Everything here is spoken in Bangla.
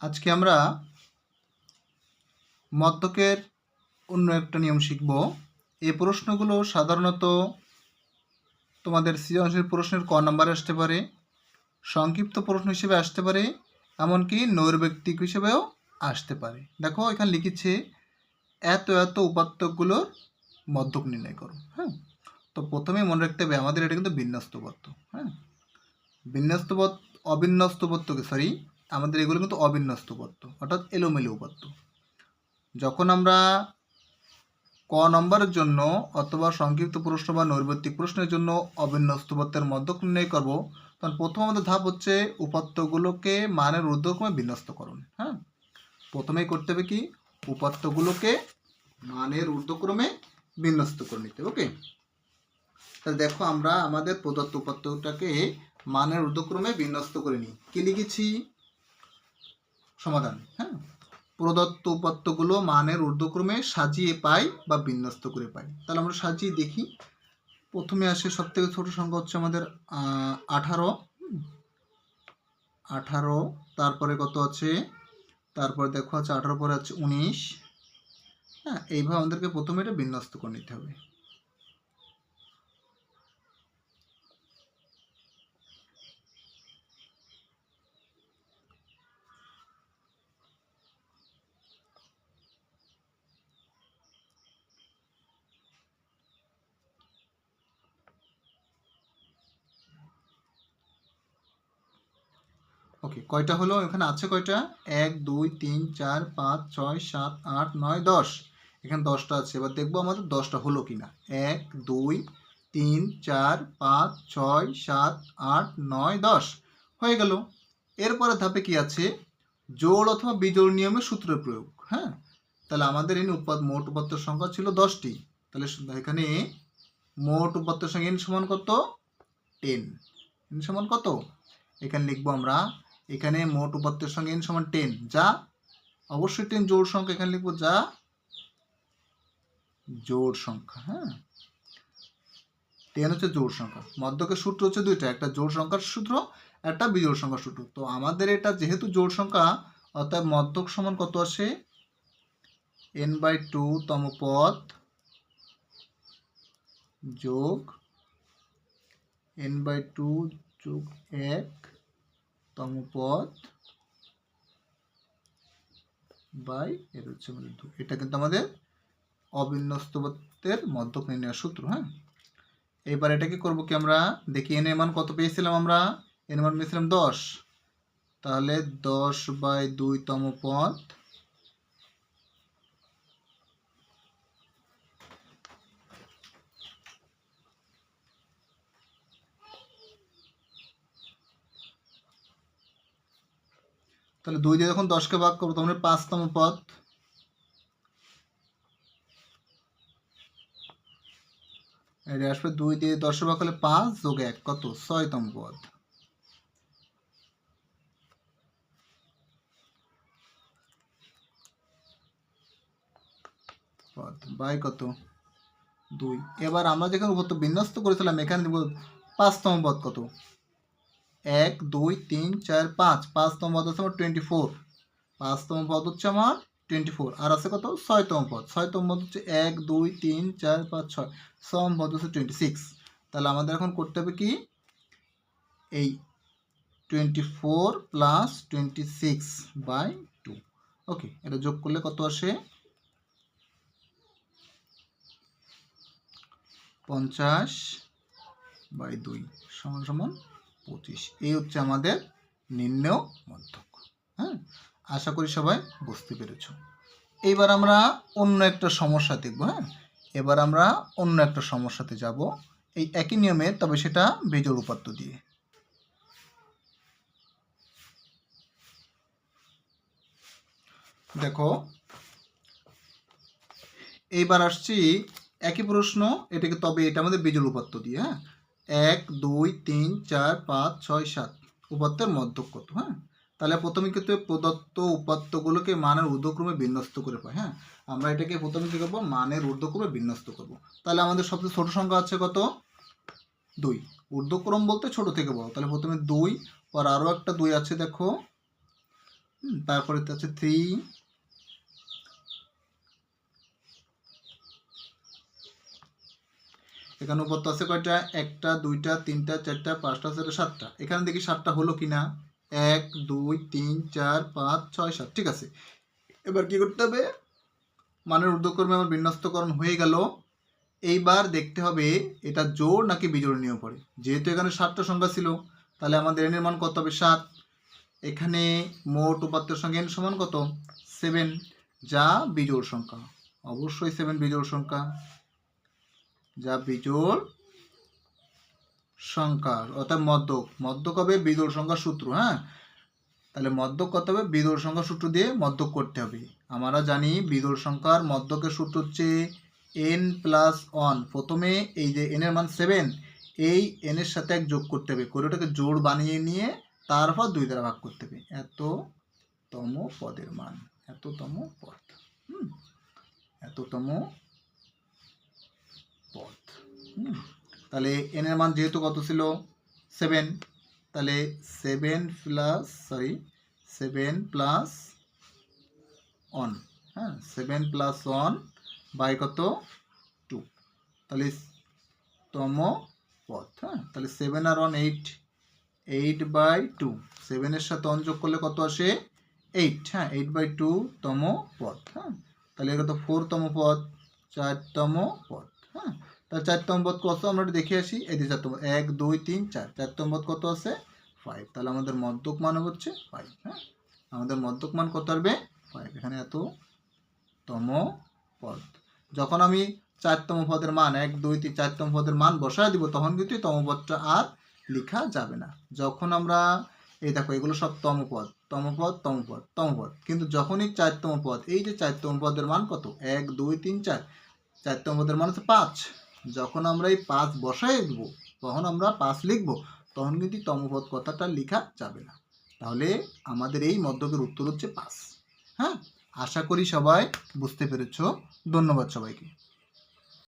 আজকে আমরা মদ্যকের অন্য একটা নিয়ম শিখব। এই প্রশ্নগুলো সাধারণত তোমাদের সৃজনশীল প্রশ্নের ক নম্বরে আসতে পারে, সংক্ষিপ্ত প্রশ্ন হিসেবে আসতে পারে, এমনকি নৈর্ব্যক্তিক হিসেবেও আসতে পারে। দেখো এখানে লিখেছে এত এত উপাত্তগুলোর মদ্যক নির্ণয় করো। হ্যাঁ, তো প্রথমেই মনে রাখতে হবে আমাদের এটা কিন্তু বিন্যস্ত উপাত্ত। হ্যাঁ, অবিন্যস্ত উপাত্তকে আমাদের এগুলো কিন্তু অবিন্যস্ত উপাত্ত, অর্থাৎ এলোমেলো উপাত্ত। যখন আমরা ক নম্বরের জন্য অথবা সংক্ষিপ্ত প্রশ্ন বা নৈর্ব্যক্তিক প্রশ্নের জন্য অবিন্যস্ত উপাত্তের মদ্যক নির্ণয় করব, তখন প্রথম আমাদের ধাপ হচ্ছে উপাত্তগুলোকে মানের ঊর্ধ্বক্রমে বিন্যস্তকরণ। হ্যাঁ, প্রথমেই করতে হবে কি, উপাত্তগুলোকে মানের ঊর্ধ্বক্রমে বিন্যস্ত করে নিতে। ওকে, তাহলে দেখো আমরা আমাদের প্রদত্ত উপাত্তটাকে মানের ঊর্ধ্বক্রমে বিন্যস্ত করে নিই। কি লিখেছি? সমাধান। হ্যাঁ, প্রদত্ত উপাত্তগুলো মানের ঊর্ধ্বক্রমে সাজিয়ে পাই বা বিন্যস্ত করে পাই। তাহলে আমরা সাজিয়ে দেখি। প্রথমে আসে সবথেকে ছোট সংখ্যা হচ্ছে আমাদের 18, তারপরে কত আছে, তারপরে দেখো আছে 18 পরে আছে 19। হ্যাঁ, এইভাবে আমাদেরকে প্রথমে এটা বিন্যস্ত করে নিতে হবে। ওকে, কয়টা হলো? এখানে আছে কয়টা? 1 2 3 4 5 6 7 8 9 10। এখানে 10টা আছে। এবার দেখবো আমাদের 10টা হলো কিনা। 1 2 3 4 5 6 7 8 9 10 হয়ে গেল। এরপরে ধাপে কি আছে? জোড় অথবা বিজোড় নিয়মে সূত্রের প্রয়োগ। হ্যাঁ, তাহলে আমাদের এই মোট উপাত্তের সংখ্যা ছিল 10টি। তাহলে এখানে মোট উপাত্তের সংখ্যা n সমান কত? 10। n সমান কত? এখানে লিখবো আমরা, এখানে মোট উপাত্তের সঙ্গে n সমান 10, যা অবশ্যই 10 জোড় সংখ্যা। এখানে লিখবো যা জোড় সংখ্যা। হ্যাঁ, 10 হচ্ছে জোড় সংখ্যা। মদ্যকের সূত্র হচ্ছে দুইটা, একটা জোড় সংখ্যার সূত্র, একটা বিজোড় সংখ্যার সূত্র। তো আমাদের এটা যেহেতু জোড় সংখ্যা, অর্থাৎ মদ্যক সমান কত আসে? n/2 তম পদ যোগ n/2 যোগ 1 তম পদ বাই এর হচ্ছে আমাদের 2। এটা কিন্তু আমাদের অবিন্যস্ত উপাত্তের মদ্যক নির্ণয়ের সূত্র। হ্যাঁ, এবার এটাকে করবো কি, আমরা দেখি এন এর মান কত পেয়েছিলাম। আমরা এন এর মান পেয়েছিলাম 10, তাহলে 10/2 তম পদ তাহলে 2 দিয়ে যখন 10কে ভাগ করবো তখন 5তম পদ, এটা আসবে 2 দিয়ে 10 ভাগ করলে 5 যোগ 1 কত? 6তম পদ। বাই কত? 2। এবার আমরা যেখানে উপাত্ত বিন্যস্ত করেছিলাম এখানে দেব 5তম পদ কত? 1 2 3 4 5, 5তম পদ হচ্ছে আমার 24। 5তম পদ হচ্ছে আমার 24, আর আছে কত? 6তম পদ। 6তম পদ হচ্ছে 1 2 3 4 5 6, 6তম পদ হচ্ছে 26। তাহলে আমাদের এখন করতে হবে কি, এই 24 প্লাস 26/2। ওকে, এটা যোগ করলে কত আসে? 50/2 সমান সমান 25। এই হচ্ছে আমাদের নির্ণেয় মধ্যক। হ্যাঁ, আশা করি সবাই বুঝতে পেরেছ। এইবার আমরা অন্য একটা সমস্যা দেখব। হ্যাঁ, এবার আমরা অন্য একটা সমস্যাতে যাব, এই একই নিয়মে, তবে সেটা বিজোড় উপাত্ত দিয়ে। দেখো এইবার আসছি একই প্রশ্ন, এটাকে, তবে এটা আমাদের বিজোড় উপাত্ত দিয়ে। হ্যাঁ, 1 2 3 4 5 6 7 উপাত্তের মধ্যক কত? হ্যাঁ, তাহলে প্রথমে কিন্তু প্রদত্ত উপাত্তগুলোকে মানের ঊর্ধ্বক্রমে বিন্যস্ত করে পাই। হ্যাঁ, আমরা এটাকে প্রথমে কী করবো? মানের ঊর্ধ্বক্রমে বিন্যস্ত করব। তাহলে আমাদের সবচেয়ে ছোট সংখ্যা আছে কত? 2। ঊর্ধ্বক্রম বলতে ছোট থেকে বড়, তাহলে প্রথমে 2, পর আরও একটা 2 আছে দেখো, তারপরে আছে 3, এখানে উপর তো আছে কয়টা, 1টা 2টা 3টা 4টা 5টা 6টা 7টা, এখানে দেখি 7টা হলো কিনা, 1 2 3 4 5 6 7, ঠিক আছে। এবার কি করতে হবে, মানের ঊর্ধ্বক্রমে আমার বিন্যস্তকরণ হয়ে গেল। এইবার দেখতে হবে এটা জোড় নাকি বিজোড় নিয়ে পড়ে। যেহেতু এখানে 7টা সংখ্যা ছিল, তাহলে আমাদের n এর মান কত হবে, 7। এখানে মোট উপাত্তের সংখ্যা n সমান কত, 7, যা বিজোড় সংখ্যা। অবশ্যই 7 বিজোড় সংখ্যা, যা বিজোড় সংখ্যা, অর্থাৎ মধ্যক। মধ্যক হবে বিজোড় সংখ্যার সূত্র। হ্যাঁ, তাহলে মধ্যক কত হবে, বিজোড় সংখ্যার সূত্র দিয়ে মধ্যক করতে হবে। আমরা জানি বিজোড় সংখ্যার মধ্যকের সূত্র হচ্ছে n+1। প্রথমে এই যে n এর মান 7, এই n এর সাথে 1 যোগ করতে হবে, করে ওটাকে জোড় বানিয়ে নিয়ে তারপর 2 দ্বারা ভাগ করতে হবে। এততম পদের মান, এততম পদ, এততম পদ। তাহলে n এর মান যেহেতু কত ছিল, 7, তাহলে 7 + 1, হ্যাঁ 7 + 1 বাই কত, 2, তাহলে তম পদ। হ্যাঁ, তাহলে 7 আর 1 8, 8/2, 7 এর সাথে 1 যোগ করলে কত আসে, 8। হ্যাঁ, 8/2 তম পদ। হ্যাঁ, তাহলে এটা তো 4তম পদ, 4তম পদ। হ্যাঁ, তাহলে 4তম পদ কত আমরা একটু দেখে আসি। এই যে 4তম, 1 2 3 4, 4তম পদ কত আছে, 5। তাহলে আমাদের মধ্যক মান হচ্ছে 5। হ্যাঁ, আমাদের মধ্যক মান কত আসবে, 5। এখানে এততম পদ। যখন আমি 4তম পদের মান 1 2 3 4তম পদের মান বসায় দিব, তখন কিন্তু তম পদটা আর লেখা যাবে না। যখন আমরা এই দেখো এগুলো সব তম পদ, তম পদ তম পদ তম পদ, কিন্তু যখনই 4তম পদ, এই যে 4তম পদের মান কত, 1 2 3 4, 4তম পদের মান হচ্ছে 5। যখন আমরা এই 5 বসায় দেবো, তখন আমরা 5 লিখবো, তখন কিন্তু তম পদ কথাটা লেখা যাবে না। তাহলে আমাদের এই মধ্যকের উত্তর হচ্ছে 5। হ্যাঁ, আশা করি সবাই বুঝতে পেরেছো। ধন্যবাদ সবাইকে।